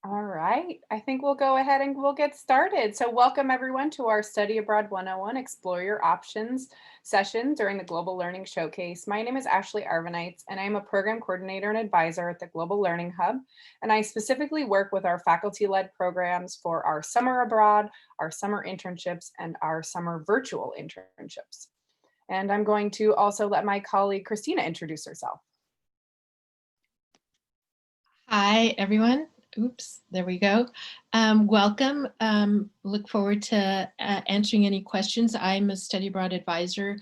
All right, I think we'll go ahead and we'll get started. So welcome everyone to our Study Abroad 101 Explore Your Options session during the Global Learning Showcase. My name is Ashley Arvanites and I am a program coordinator and advisor at the Global Learning Hub. And I specifically work with our faculty-led programs for our summer abroad, our summer internships, and our summer virtual internships. And I'm going to also let my colleague Christina introduce herself. Hi, everyone. Oops, there we go. Welcome. Look forward to answering any questions. I'm a study abroad advisor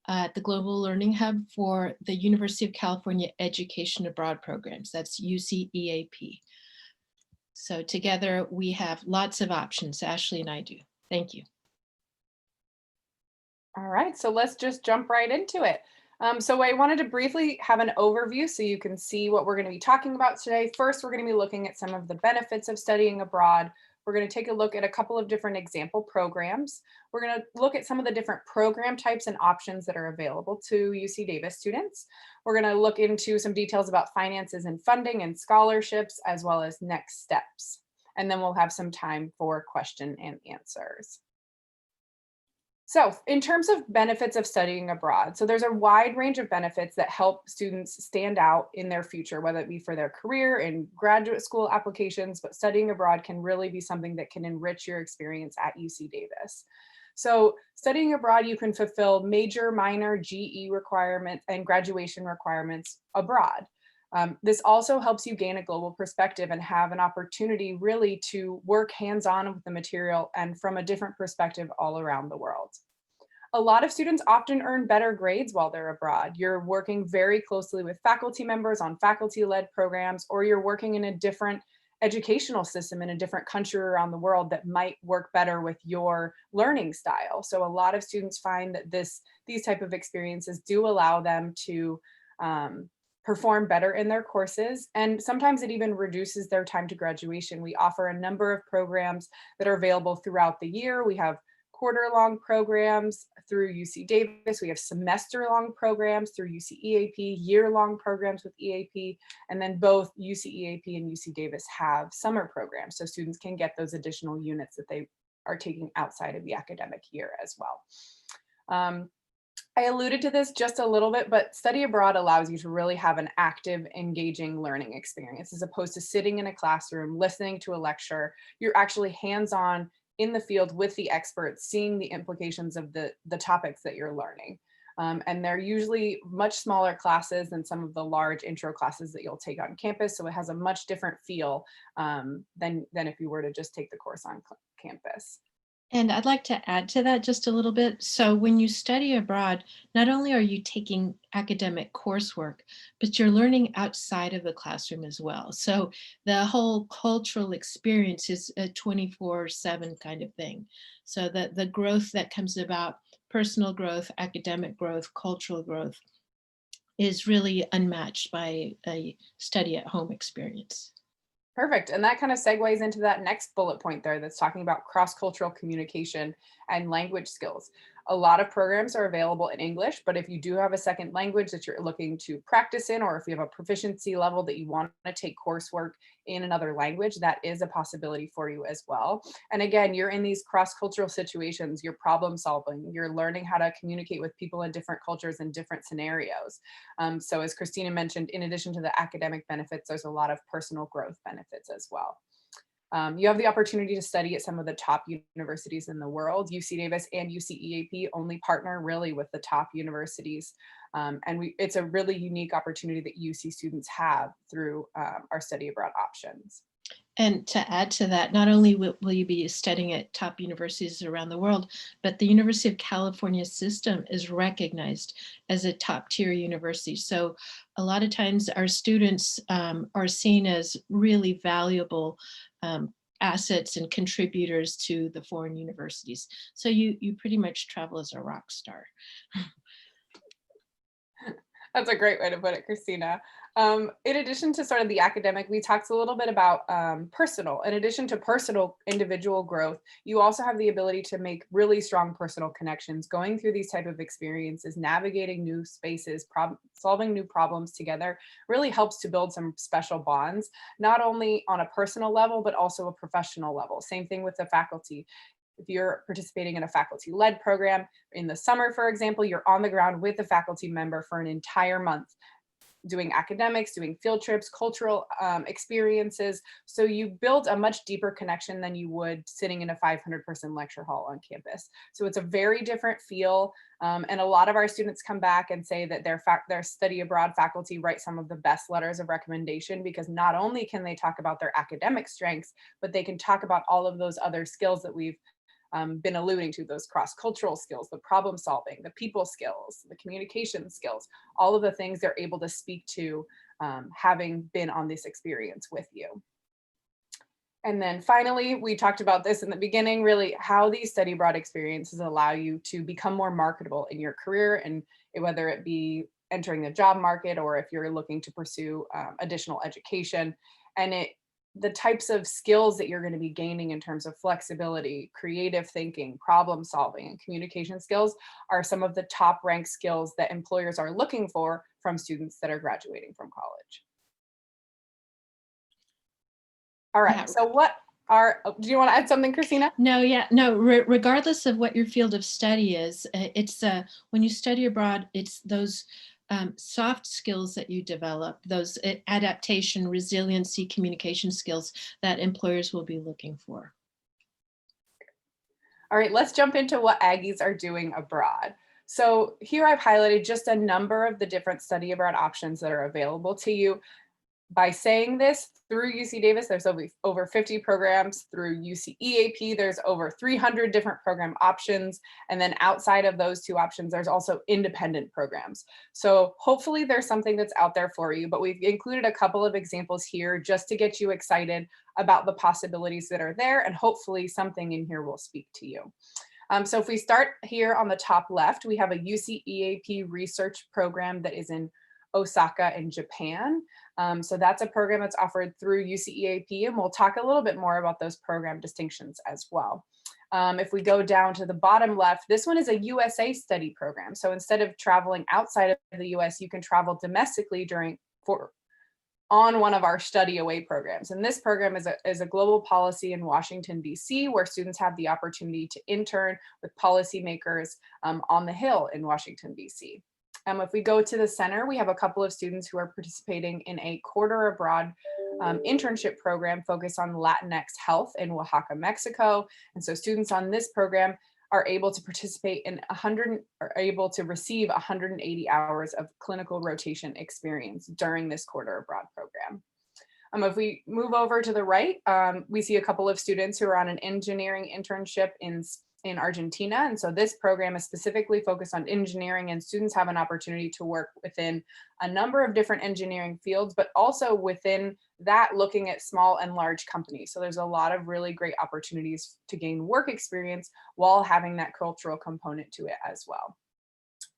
at the Global Learning Hub for the University of California Education Abroad Programs. That's UCEAP. So together we have lots of options. Ashley and I do. Thank you. All right, so let's just jump right into it. So I wanted to briefly have an overview so you can see what we're going to be talking about today. First, we're going to be looking at some of the benefits of studying abroad. We're going to take a look at a couple of different example programs. We're going to look at some of the different program types and options that are available to UC Davis students. We're going to look into some details about finances and funding and scholarships, as well as next steps. And then we'll have some time for question and answers. So in terms of benefits of studying abroad, so there's a wide range of benefits that help students stand out in their future, whether it be for their career in graduate school applications, but studying abroad can really be something that can enrich your experience at UC Davis. So studying abroad, you can fulfill major, minor, GE requirements and graduation requirements abroad. This also helps you gain a global perspective and have an opportunity really to work hands-on with the material and from a different perspective all around the world. A lot of students often earn better grades while they're abroad. You're working very closely with faculty members on faculty-led programs, or you're working in a different educational system in a different country around the world that might work better with your learning style. So a lot of students find that these type of experiences do allow them to perform better in their courses, and sometimes it even reduces their time to graduation. We offer a number of programs that are available throughout the year. We have quarter-long programs through UC Davis. We have semester-long programs through UCEAP, year-long programs with EAP, and then both UCEAP and UC Davis have summer programs, so students can get those additional units that they are taking outside of the academic year as well. I alluded to this just a little bit, but study abroad allows you to really have an active, engaging learning experience as opposed to sitting in a classroom, listening to a lecture. You're actually hands-on in the field with the experts, seeing the implications of the topics that you're learning. And they're usually much smaller classes than some of the large intro classes that you'll take on campus. So it has a much different feel than if you were to just take the course on campus. And I'd like to add to that just a little bit. So when you study abroad, not only are you taking academic coursework, but you're learning outside of the classroom as well. So the whole cultural experience is a 24/7 kind of thing. So that the growth that comes about, personal growth, academic growth, cultural growth, is really unmatched by a study at home experience. Perfect. And that kind of segues into that next bullet point there that's talking about cross-cultural communication and language skills. A lot of programs are available in English, but if you do have a second language that you're looking to practice in, or if you have a proficiency level that you want to take coursework in another language, that is a possibility for you as well. And again, you're in these cross-cultural situations, you're problem solving, you're learning how to communicate with people in different cultures and different scenarios. So as Christina mentioned, in addition to the academic benefits, there's a lot of personal growth benefits as well. You have the opportunity to study at some of the top universities in the world. UC Davis and UCEAP only partner really with the top universities. And it's a really unique opportunity that UC students have through our study abroad options. And to add to that, not only will you be studying at top universities around the world, but the University of California system is recognized as a top tier university. So a lot of times our students are seen as really valuable assets and contributors to the foreign universities. So you pretty much travel as a rock star. That's a great way to put it, Christina. In addition to sort of the academic, we talked a little bit about personal. In addition to personal individual growth, you also have the ability to make really strong personal connections. Going through these type of experiences, navigating new spaces, solving new problems together really helps to build some special bonds, not only on a personal level, but also a professional level. Same thing with the faculty. If you're participating in a faculty-led program in the summer, for example, you're on the ground with a faculty member for an entire month, doing academics, doing field trips, cultural experiences. So you build a much deeper connection than you would sitting in a 500-person lecture hall on campus. So it's a very different feel. And a lot of our students come back and say that their study abroad faculty write some of the best letters of recommendation, because not only can they talk about their academic strengths, but they can talk about all of those other skills that we've been alluding to, those cross-cultural skills, the problem solving, the people skills, the communication skills, all of the things they're able to speak to having been on this experience with you. And then finally, we talked about this in the beginning, really how these study abroad experiences allow you to become more marketable in your career, and whether it be entering the job market or if you're looking to pursue additional education. And the types of skills that you're going to be gaining in terms of flexibility, creative thinking, problem solving, and communication skills are some of the top ranked skills that employers are looking for from students that are graduating from college. All right, Yeah. so do you want to add something, Christina? No, yeah, no, regardless of what your field of study is, it's when you study abroad, it's those soft skills that you develop, those adaptation, resiliency, communication skills that employers will be looking for. All right, let's jump into what Aggies are doing abroad. So here I've highlighted just a number of the different study abroad options that are available to you. By saying this, through UC Davis, there's over 50 programs. Through UCEAP, there's over 300 different program options. And then outside of those two options, there's also independent programs. So hopefully there's something that's out there for you, but we've included a couple of examples here just to get you excited about the possibilities that are there, and hopefully something in here will speak to you. So if we start here on the top left, we have a UCEAP research program that is in Osaka in Japan. So that's a program that's offered through UCEAP, and we'll talk a little bit more about those program distinctions as well. If we go down to the bottom left, this one is a USA study program. So instead of traveling outside of the US, you can travel domestically on one of our study away programs. And this program is a global policy in Washington, DC, where students have the opportunity to intern with policymakers on the Hill in Washington, DC. If we go to the center, we have a couple of students who are participating in a quarter abroad internship program focused on Latinx health in Oaxaca, Mexico. And so students on this program are able to participate in able to receive 180 hours of clinical rotation experience during this quarter abroad program. If we move over to the right, we see a couple of students who are on an engineering internship in Argentina. And so this program is specifically focused on engineering, and students have an opportunity to work within a number of different engineering fields, but also within that looking at small and large companies. So there's a lot of really great opportunities to gain work experience while having that cultural component to it as well.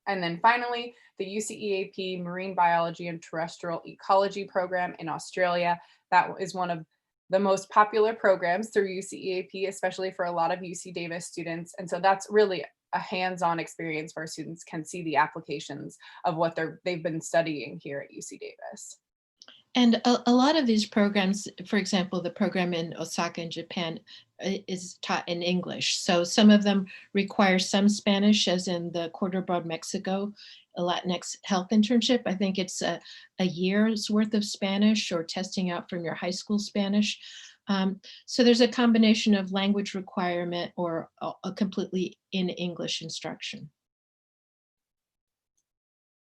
And then finally, the UCEAP Marine Biology and Terrestrial Ecology program in Australia. That is one of the most popular programs through UCEAP, especially for a lot of UC Davis students. And so that's really a hands-on experience where students can see the applications of what they've been studying here at UC Davis. And a lot of these programs, for example, the program in Osaka in Japan is taught in English. So some of them require some Spanish, as in the Quarter Abroad Mexico, a Latinx health internship. I think it's a year's worth of Spanish, or testing out from your high school Spanish. So there's a combination of language requirement or a completely in English instruction.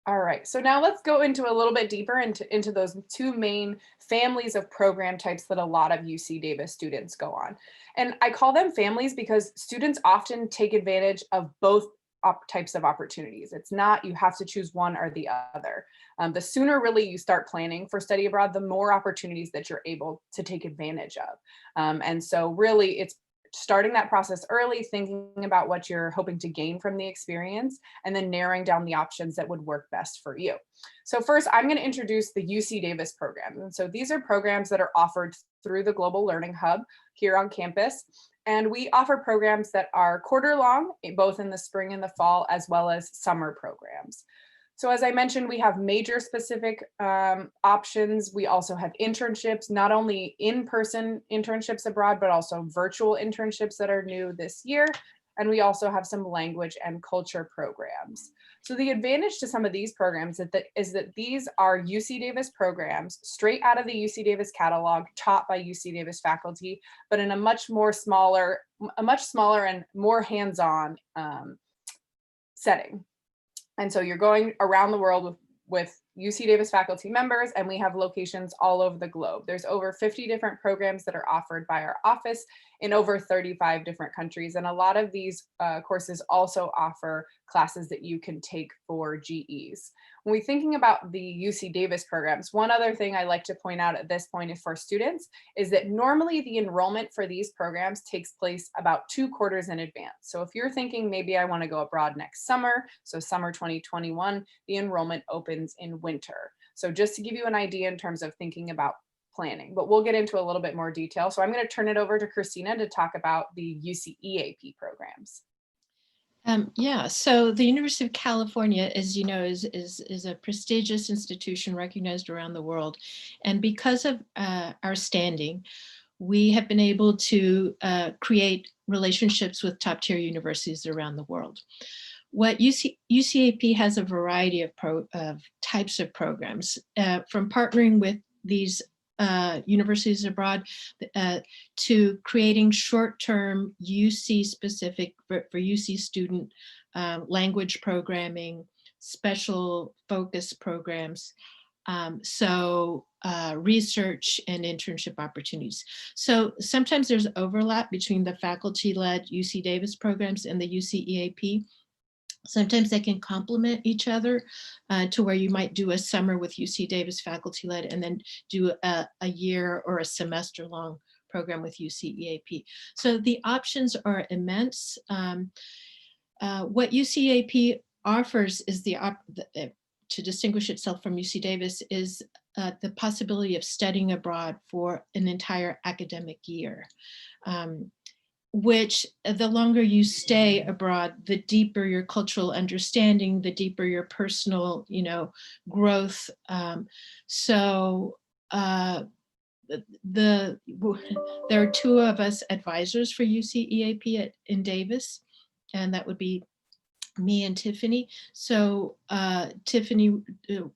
All right, so now let's go into a little bit deeper into those two main families of program types that a lot of UC Davis students go on. And I call them families because students often take advantage of both types of opportunities. It's not you have to choose one or the other. The sooner really you start planning for study abroad, the more opportunities that you're able to take advantage of. And so really starting that process early, thinking about what you're hoping to gain from the experience, and then narrowing down the options that would work best for you. So first, I'm going to introduce the UC Davis program. And so these are programs that are offered through the Global Learning Hub here on campus. And we offer programs that are quarter long, both in the spring and the fall, as well as summer programs. So as I mentioned, we have major specific options. We also have internships, not only in-person internships abroad, but also virtual internships that are new this year. And we also have some language and culture programs. So the advantage to some of these programs is that these are UC Davis programs straight out of the UC Davis catalog, taught by UC Davis faculty, but in a much smaller and more hands-on setting. And so you're going around the world with UC Davis faculty members, and we have locations all over the globe. There's over 50 different programs that are offered by our office in over 35 different countries. And a lot of these courses also offer classes that you can take for GEs. When we're thinking about the UC Davis programs, one other thing I like to point out at this point for students is that normally the enrollment for these programs takes place about 2 quarters in advance. So if you're thinking maybe I want to go abroad next summer, so summer 2021, the enrollment opens in winter. So just to give you an idea in terms of thinking about planning, but we'll get into a little bit more detail. So I'm going to turn it over to Christina to talk about the UCEAP programs. Yeah, so the University of California, as you know, is a prestigious institution recognized around the world. And because of our standing, we have been able to create relationships with top tier universities around the world. What UCEAP has a variety of types of programs, from partnering with these universities abroad to creating short-term UC specific for UC student language programming, special focus programs, research and internship opportunities. So sometimes there's overlap between the faculty-led UC Davis programs and the UCEAP. Sometimes they can complement each other to where you might do a summer with UC Davis faculty led and then do a year or a semester long program with UCEAP. So the options are immense. What UCEAP offers is to distinguish itself from UC Davis is the possibility of studying abroad for an entire academic year. Which the longer you stay abroad, the deeper your cultural understanding, the deeper your personal, growth. There are 2 of us advisors for UCEAP in Davis, and that would be me and Tiffany. So Tiffany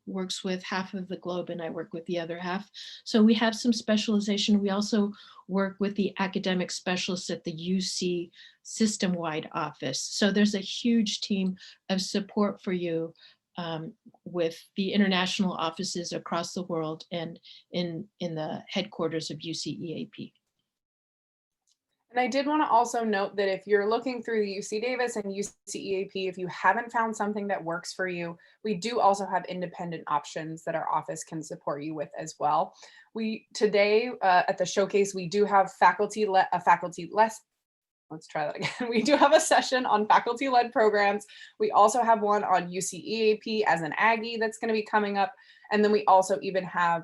works with half of the globe and I work with the other half. So we have some specialization. We also work with the academic specialists at the UC system-wide office. So there's a huge team of support for you with the international offices across the world and in the headquarters of UCEAP. And I did want to also note that if you're looking through the UC Davis and UCEAP, if you haven't found something that works for you, we do also have independent options that our office can support you with as well. Today at the showcase, we do have let's try that again. We do have a session on faculty-led programs. We also have one on UCEAP as an Aggie that's going to be coming up. And then we also even have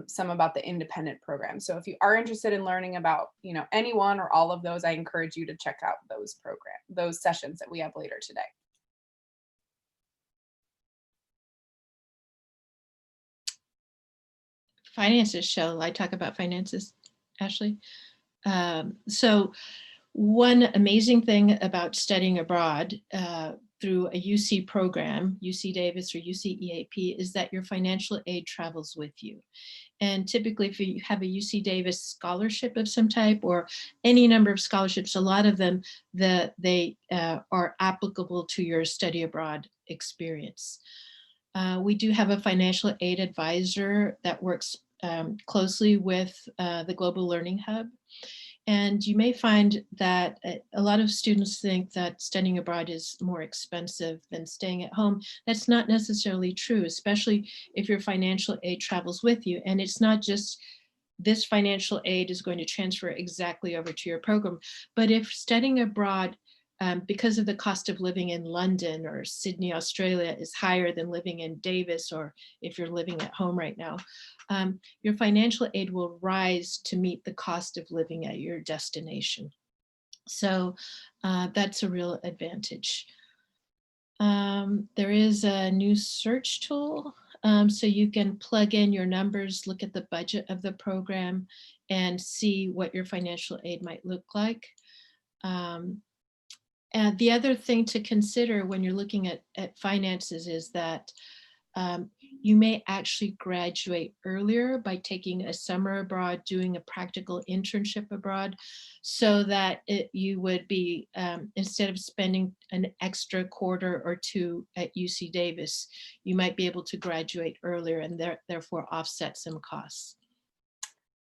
some about the independent program. So if you are interested in learning about, any one or all of those, I encourage you to check out those sessions that we have later today. Finances. Shall I talk about finances, Ashley? So one amazing thing about studying abroad through a UC program, UC Davis or UCEAP, is that your financial aid travels with you. And typically if you have a UC Davis scholarship of some type or any number of scholarships, a lot of them, they are applicable to your study abroad experience. We do have a financial aid advisor that works closely with the Global Learning Hub. And you may find that a lot of students think that studying abroad is more expensive than staying at home. That's not necessarily true, especially if your financial aid travels with you. And it's not just this financial aid is going to transfer exactly over to your program. But if studying abroad, because of the cost of living in London or Sydney, Australia is higher than living in Davis, or if you're living at home right now, your financial aid will rise to meet the cost of living at your destination. So that's a real advantage. There is a new search tool. So you can plug in your numbers, look at the budget of the program, and see what your financial aid might look like. And the other thing to consider when you're looking at finances is that you may actually graduate earlier by taking a summer abroad, doing a practical internship abroad, so that you would be, instead of spending an extra quarter or two at UC Davis, you might be able to graduate earlier and therefore offset some costs.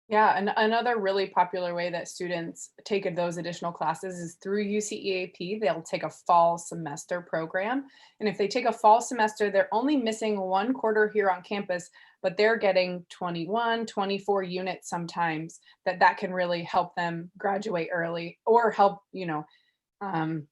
Yeah, and another really popular way that students take those additional classes is through UCEAP. They'll take a fall semester program. And if they take a fall semester, they're only missing one quarter here on campus, but they're getting 21, 24 units sometimes that can really help them graduate early or help,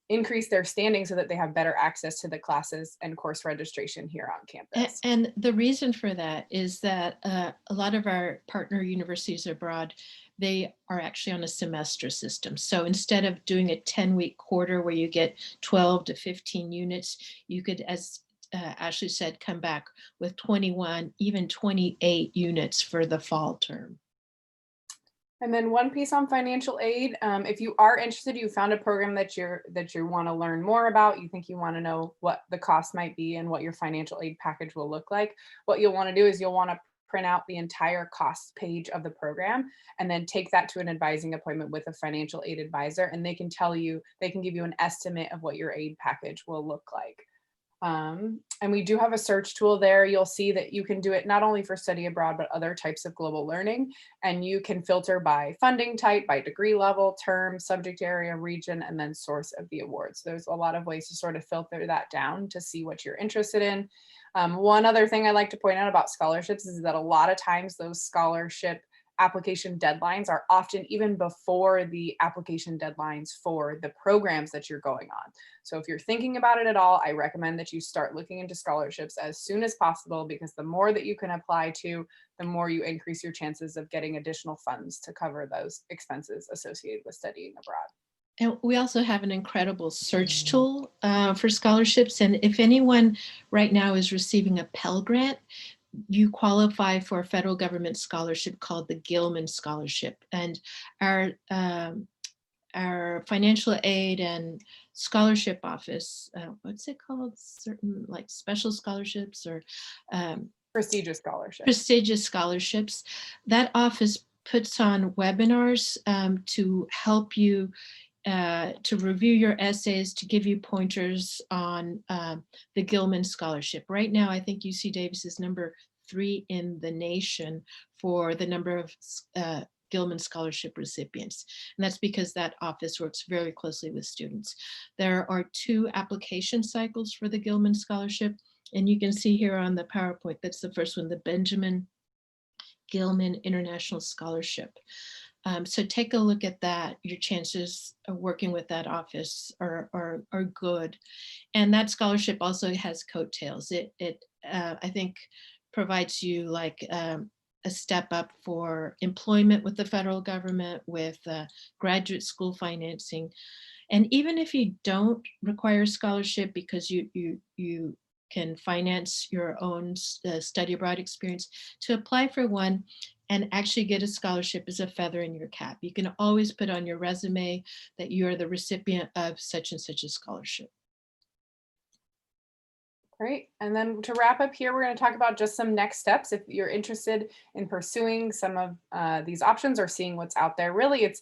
increase their standing so that they have better access to the classes and course registration here on campus. And the reason for that is that a lot of our partner universities abroad, they are actually on a semester system. So instead of doing a 10-week quarter where you get 12 to 15 units, you could, as Ashley said, come back with 21, even 28 units for the fall term. And then one piece on financial aid, if you are interested, you found a program that you want to learn more about, you think you want to know what the cost might be and what your financial aid package will look like. What you'll want to do is you'll want to print out the entire cost page of the program and then take that to an advising appointment with a financial aid advisor, and they can give you an estimate of what your aid package will look like. And we do have a search tool there. You'll see that you can do it not only for study abroad, but other types of global learning. And you can filter by funding type, by degree level, term, subject area, region, and then source of the awards. There's a lot of ways to sort of filter that down to see what you're interested in. One other thing I like to point out about scholarships is that a lot of times those scholarship application deadlines are often even before the application deadlines for the programs that you're going on. So if you're thinking about it at all, I recommend that you start looking into scholarships as soon as possible, because the more that you can apply to, the more you increase your chances of getting additional funds to cover those expenses associated with studying abroad. And we also have an incredible search tool for scholarships. And if anyone right now is receiving a Pell Grant, you qualify for a federal government scholarship called the Gilman Scholarship. And our financial aid and scholarship office, what's it called? Certain like special scholarships or Prestigious scholarships. Prestigious scholarships. That office puts on webinars to help you to review your essays, to give you pointers on the Gilman Scholarship. Right now, I think UC Davis is number 3 in the nation for the number of Gilman Scholarship recipients. And that's because that office works very closely with students. There are 2 application cycles for the Gilman Scholarship. And you can see here on the PowerPoint, that's the first one, the Benjamin Gilman International Scholarship. So take a look at that. Your chances of working with that office are good. And that scholarship also has coattails. It I think provides you like a step up for employment with the federal government, with graduate school financing. And even if you don't require a scholarship because you can finance your own study abroad experience, to apply for one and actually get a scholarship is a feather in your cap. You can always put on your resume that you are the recipient of such and such a scholarship. Great. And then to wrap up here, we're going to talk about just some next steps. If you're interested in pursuing some of these options or seeing what's out there, really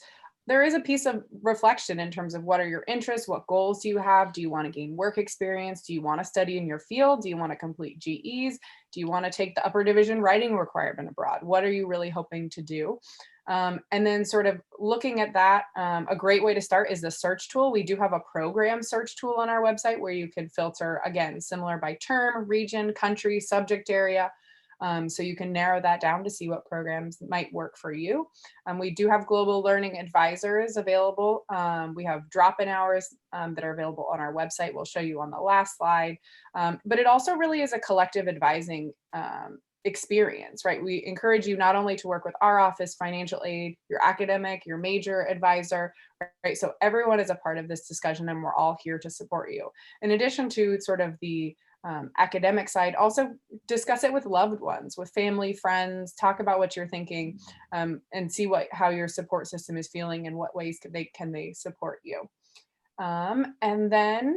there is a piece of reflection in terms of what are your interests, what goals do you have? Do you want to gain work experience? Do you want to study in your field? Do you want to complete GEs? Do you want to take the upper division writing requirement abroad? What are you really hoping to do? And then sort of looking at that, a great way to start is the search tool. We do have a program search tool on our website where you can filter, again, similar by term, region, country, subject area. So you can narrow that down to see what programs might work for you. We do have global learning advisors available. We have drop-in hours that are available on our website. We'll show you on the last slide. But it also really is a collective advising experience, right? We encourage you not only to work with our office, financial aid, your academic, your major advisor, right? So everyone is a part of this discussion and we're all here to support you. In addition to sort of the academic side, also discuss it with loved ones, with family, friends, talk about what you're thinking, and see how your support system is feeling and what ways can they support you. And then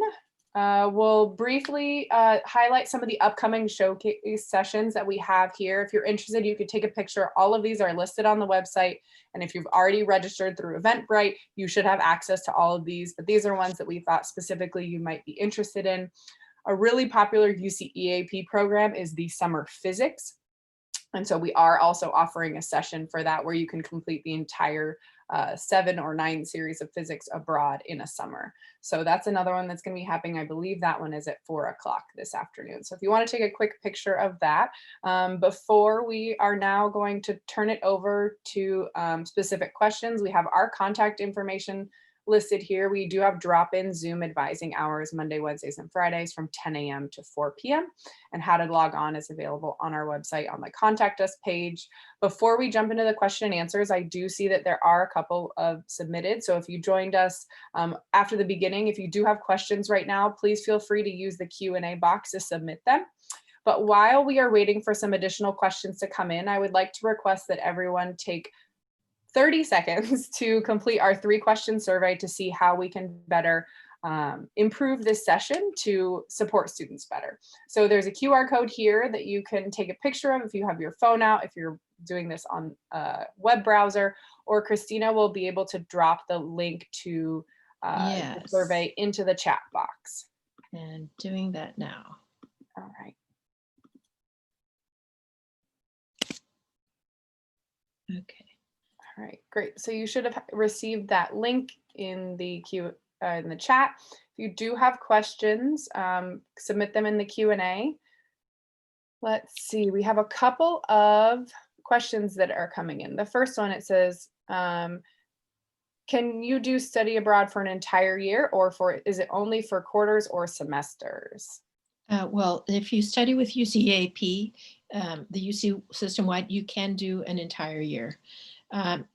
we'll briefly highlight some of the upcoming showcase sessions that we have here. If you're interested, you could take a picture. All of these are listed on the website. And if you've already registered through Eventbrite, you should have access to all of these. But these are ones that we thought specifically you might be interested in. A really popular UCEAP program is the Summer Physics. And so we are also offering a session for that where you can complete the entire 7 or 9 series of physics abroad in a summer. So that's another one that's going to be happening. I believe that one is at 4 o'clock this afternoon. So if you want to take a quick picture of that, before we are now going to turn it over to specific questions, we have our contact information listed here. We do have drop-in Zoom advising hours Monday, Wednesdays, and Fridays from 10 a.m. to 4 p.m. And how to log on is available on our website on the contact us page. Before we jump into the question and answers, I do see that there are a couple of submitted. So if you joined us after the beginning, if you do have questions right now, please feel free to use the Q&A box to submit them. But while we are waiting for some additional questions to come in, I would like to request that everyone take 30 seconds to complete our 3-question survey to see how we can better improve this session to support students better. So there's a QR code here that you can take a picture of if you have your phone out, if you're doing this on a web browser, or Christina will be able to drop the link to the survey into the chat box. And doing that now. All right. Okay. All right, great. So you should have received that link in the in the chat. If you do have questions, submit them in the Q&A. Let's see, we have a couple of questions that are coming in. The first one, it says, can you do study abroad for an entire year, or is it only for quarters or semesters? Well, if you study with UCEAP, the UC system-wide, you can do an entire year.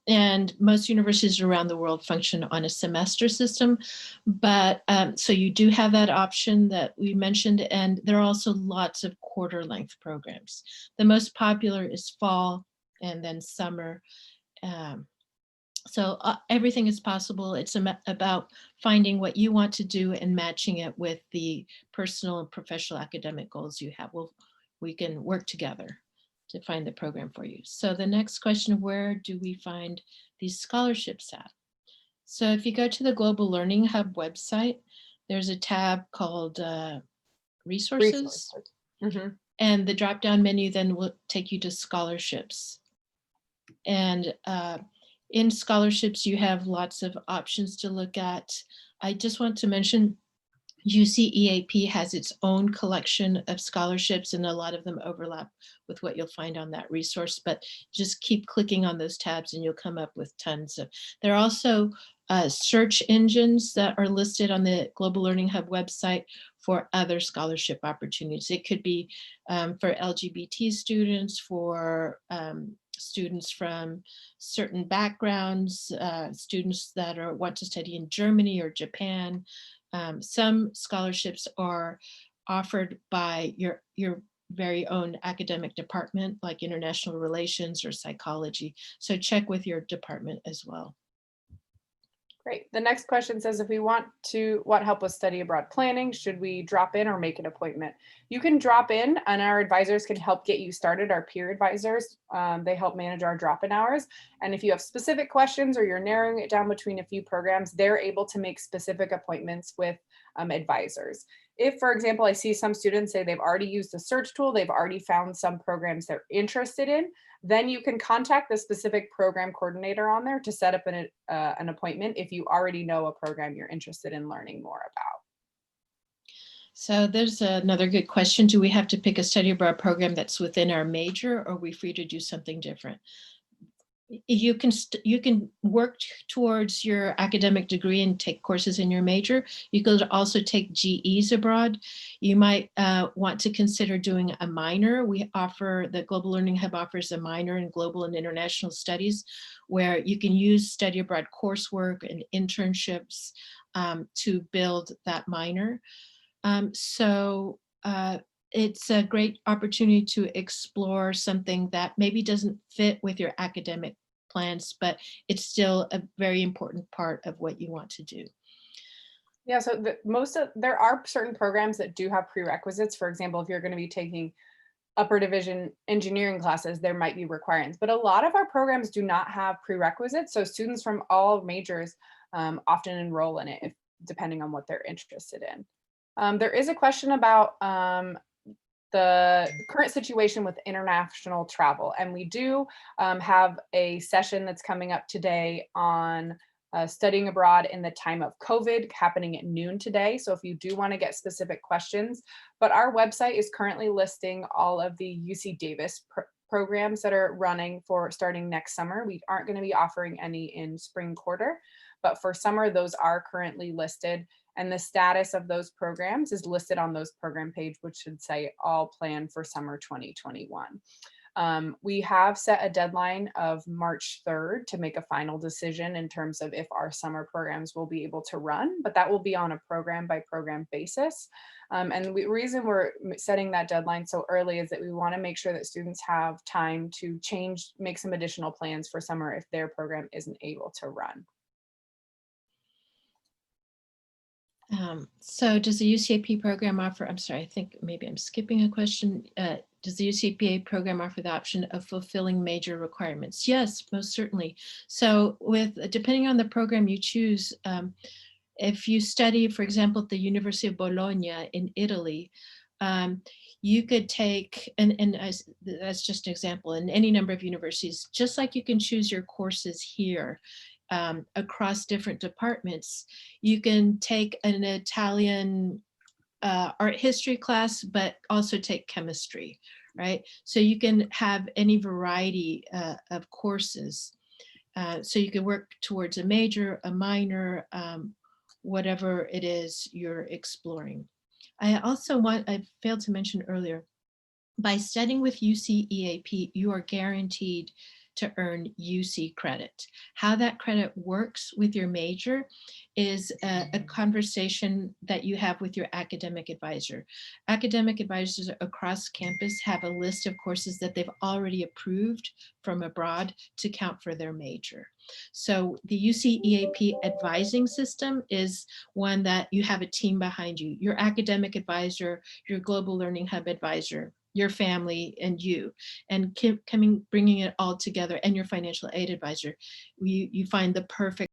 And most universities around the world function on a semester system, but so you do have that option that we mentioned, and there are also lots of quarter length programs. The most popular is fall and then summer. So everything is possible. It's about finding what you want to do and matching it with the personal and professional academic goals you have. We can work together to find the program for you. So the next question, where do we find these scholarships at? So if you go to the Global Learning Hub website, there's a tab called Resources. Mm-hmm. And the drop-down menu then will take you to scholarships. And in scholarships, you have lots of options to look at. I just want to mention UCEAP has its own collection of scholarships, and a lot of them overlap with what you'll find on that resource, but just keep clicking on those tabs and you'll come up with tons of. There are also search engines that are listed on the Global Learning Hub website for other scholarship opportunities. It could be for LGBT students, for students from certain backgrounds, students that want to study in Germany or Japan. Some scholarships are offered by your very own academic department, like international relations or psychology. So check with your department as well. Great. The next question says, if we want help with study abroad planning, should we drop in or make an appointment? You can drop in and our advisors can help get you started. Our peer advisors, they help manage our drop-in hours. And if you have specific questions or you're narrowing it down between a few programs, they're able to make specific appointments with advisors. If, for example, I see some students say they've already used the search tool, they've already found some programs they're interested in, then you can contact the specific program coordinator on there to set up an appointment if you already know a program you're interested in learning more about. So there's another good question. Do we have to pick a study abroad program that's within our major, or are we free to do something different? You can work towards your academic degree and take courses in your major. You could also take GEs abroad. You might want to consider doing a minor. The Global Learning Hub offers a minor in global and international studies, where you can use study abroad coursework and internships to build that minor. So it's a great opportunity to explore something that maybe doesn't fit with your academic plans, but it's still a very important part of what you want to do. Yeah, so there are certain programs that do have prerequisites. For example, if you're going to be taking upper division engineering classes, there might be requirements, but a lot of our programs do not have prerequisites. So students from all majors often enroll in it, depending on what they're interested in. There is a question about the current situation with international travel, and we do have a session that's coming up today on studying abroad in the time of COVID, happening at noon today. So if you do want to get specific questions, but our website is currently listing all of the UC Davis programs that are running for starting next summer. We aren't going to be offering any in spring quarter, but for summer, those are currently listed. And the status of those programs is listed on those program page, which should say all planned for summer 2021. We have set a deadline of March 3rd to make a final decision in terms of if our summer programs will be able to run, but that will be on a program by program basis. And the reason we're setting that deadline so early is that we want to make sure that students have time to make some additional plans for summer if their program isn't able to run. So does the UCAP program offer, I'm sorry, I think maybe I'm skipping a question. Does the UCPA program offer the option of fulfilling major requirements? Yes, most certainly. So depending on the program you choose, if you study, for example, at the University of Bologna in Italy, you could take, that's just an example, in any number of universities, just like you can choose your courses here across different departments, you can take an Italian art history class, but also take chemistry, right? So you can have any variety of courses. So you can work towards a major, a minor, whatever it is you're exploring. I failed to mention earlier, by studying with UCEAP, you are guaranteed to earn UC credit. How that credit works with your major is a conversation that you have with your academic advisor. Academic advisors across campus have a list of courses that they've already approved from abroad to count for their major. So the UCEAP advising system is one that you have a team behind you, your academic advisor, your Global Learning Hub advisor, your family, and you, and bringing it all together, and your financial aid advisor. You find the perfect